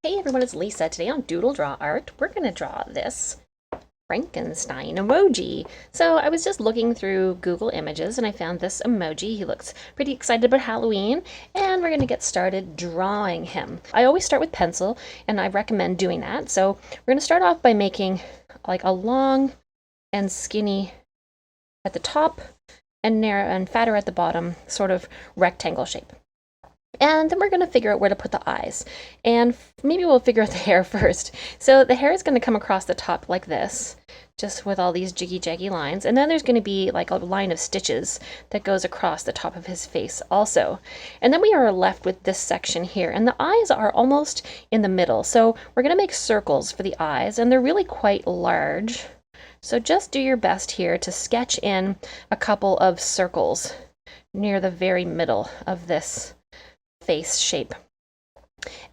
Hey everyone, it's Lisa. Today on DoodleDrawArt, we're going to draw this Frankenstein emoji. So I was just looking through Google Images and I found this emoji. He looks pretty excited about Halloween and we're going to get started drawing him. I always start with pencil and I recommend doing that. So we're going to start off by making like a long and skinny at the top and narrow and fatter at the bottom sort of rectangle shape. And then we're going to figure out where to put the eyes. And maybe we'll figure out the hair first. So the hair is going to come across the top like this, just with all these jiggy-jaggy lines. And then there's going to be like a line of stitches that goes across the top of his face also. And then we are left with this section here. And the eyes are almost in the middle. So we're going to make circles for the eyes, and they're really quite large. So just do your best here to sketch in a couple of circles near the very middle of this face shape.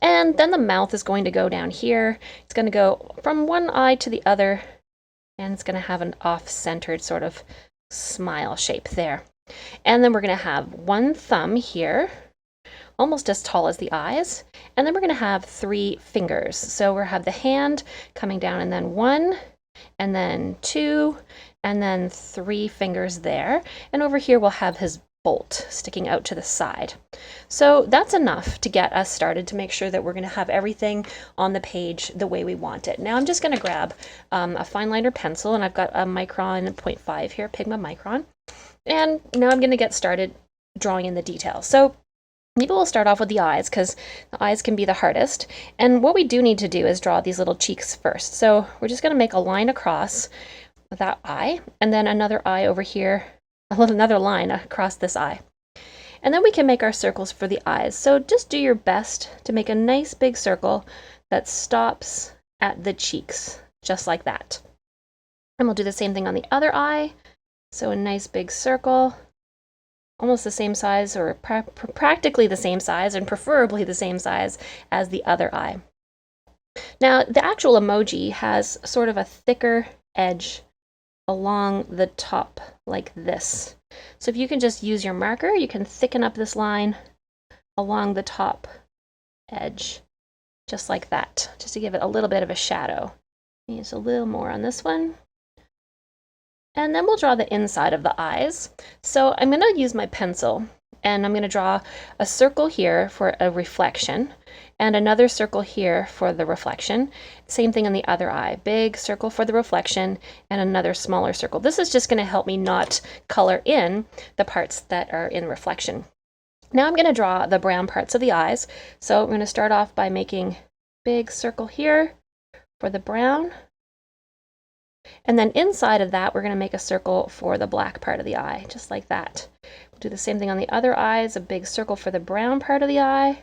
And then the mouth is going to go down here. It's going to go from one eye to the other, and it's going to have an off-centered sort of smile shape there. And then we're going to have one thumb here, almost as tall as the eyes, and then we're going to have 3 fingers. So we'll have the hand coming down, and then 1, and then 2, and then 3 fingers there. And over here we'll have his bolt sticking out to the side. So that's enough to get us started to make sure that we're going to have everything on the page the way we want it. Now I'm just going to grab a fine liner pencil, and I've got a micron 0.5 here, Pigma micron. And now I'm going to get started drawing in the details. So maybe we'll start off with the eyes, because the eyes can be the hardest. And what we do need to do is draw these little cheeks first. So we're just going to make a line across that eye, and then another eye over here, another line across this eye. And then we can make our circles for the eyes. So just do your best to make a nice big circle that stops at the cheeks, just like that. And we'll do the same thing on the other eye. So a nice big circle, almost the same size, or practically the same size, and preferably the same size as the other eye. Now, the actual emoji has sort of a thicker edge along the top like this. So if you can just use your marker, you can thicken up this line along the top edge, just like that, just to give it a little bit of a shadow. Use a little more on this one. And then we'll draw the inside of the eyes. So I'm going to use my pencil, and I'm going to draw a circle here for a reflection, and another circle here for the reflection. Same thing on the other eye. Big circle for the reflection, and another smaller circle. This is just going to help me not color in the parts that are in reflection. Now I'm going to draw the brown parts of the eyes. So I'm going to start off by making a big circle here for the brown. And then inside of that, we're going to make a circle for the black part of the eye, just like that. We'll do the same thing on the other eyes, a big circle for the brown part of the eye,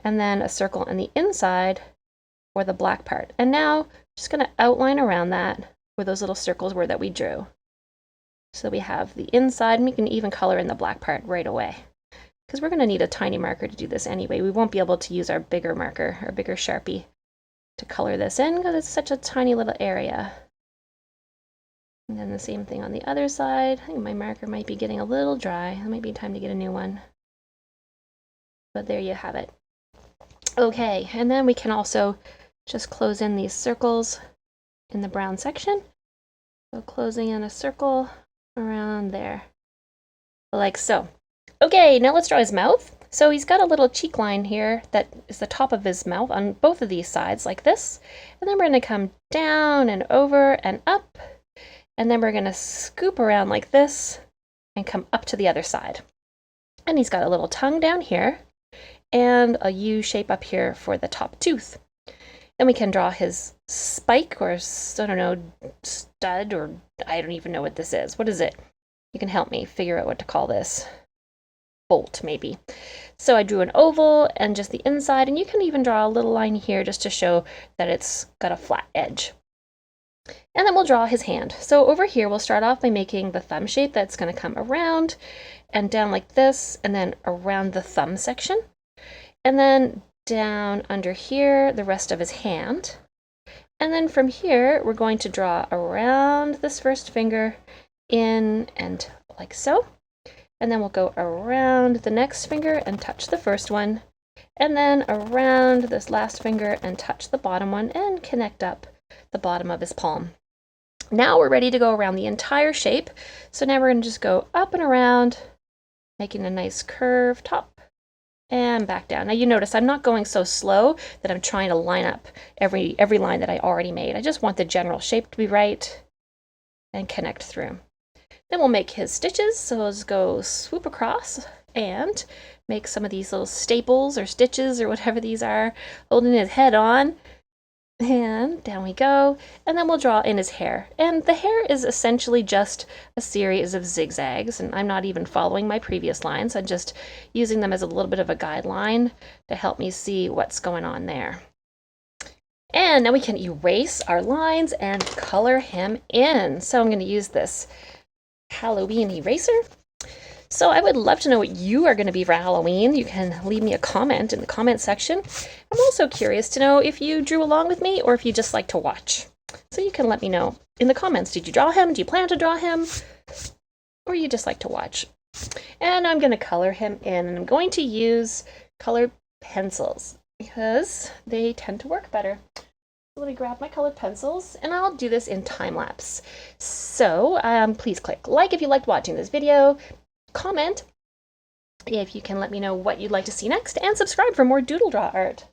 and then a circle on the inside for the black part. And now, just going to outline around that where those little circles were that we drew. So we have the inside, and we can even color in the black part right away, because we're going to need a tiny marker to do this anyway. We won't be able to use our bigger marker, our bigger Sharpie, to color this in, because it's such a tiny little area. And then the same thing on the other side. I think my marker might be getting a little dry. It might be time to get a new one. But there you have it. Okay, and then we can also just close in these circles in the brown section. So closing in a circle around there, like so. Okay, now let's draw his mouth. So he's got a little cheek line here that is the top of his mouth on both of these sides, like this. And then we're going to come down and over and up. And then we're going to scoop around like this and come up to the other side. And he's got a little tongue down here and a U shape up here for the top tooth. Then we can draw his spike, or I don't know, stud, or I don't even know what this is. What is it? You can help me figure out what to call this. Bolt, maybe. So I drew an oval and just the inside, and you can even draw a little line here just to show that it's got a flat edge. And then we'll draw his hand. So over here, we'll start off by making the thumb shape that's going to come around and down like this, and then around the thumb section. And then down under here, the rest of his hand. And then from here, we're going to draw around this first finger in and like so. And then we'll go around the next finger and touch the first one, and then around this last finger and touch the bottom one and connect up the bottom of his palm. Now we're ready to go around the entire shape. So now we're going to just go up and around, making a nice curve, top and back down. Now you notice I'm not going so slow that I'm trying to line up every line that I already made. I just want the general shape to be right and connect through. Then we'll make his stitches. So let's go swoop across and make some of these little staples or stitches or whatever these are, holding his head on. And down we go, and then we'll draw in his hair. And the hair is essentially just a series of zigzags, and I'm not even following my previous lines. I'm just using them as a little bit of a guideline to help me see what's going on there. And now we can erase our lines and color him in. So I'm going to use this Halloween eraser. So I would love to know what you are going to be for Halloween. You can leave me a comment in the comment section. I'm also curious to know if you drew along with me or if you just like to watch. So you can let me know in the comments. Did you draw him? Do you plan to draw him? Or you just like to watch? And I'm going to color him in, and I'm going to use colored pencils because they tend to work better. So let me grab my colored pencils, and I'll do this in time lapse. So please click like if you liked watching this video. Comment if you can let me know what you'd like to see next, and subscribe for more Doodle Draw art.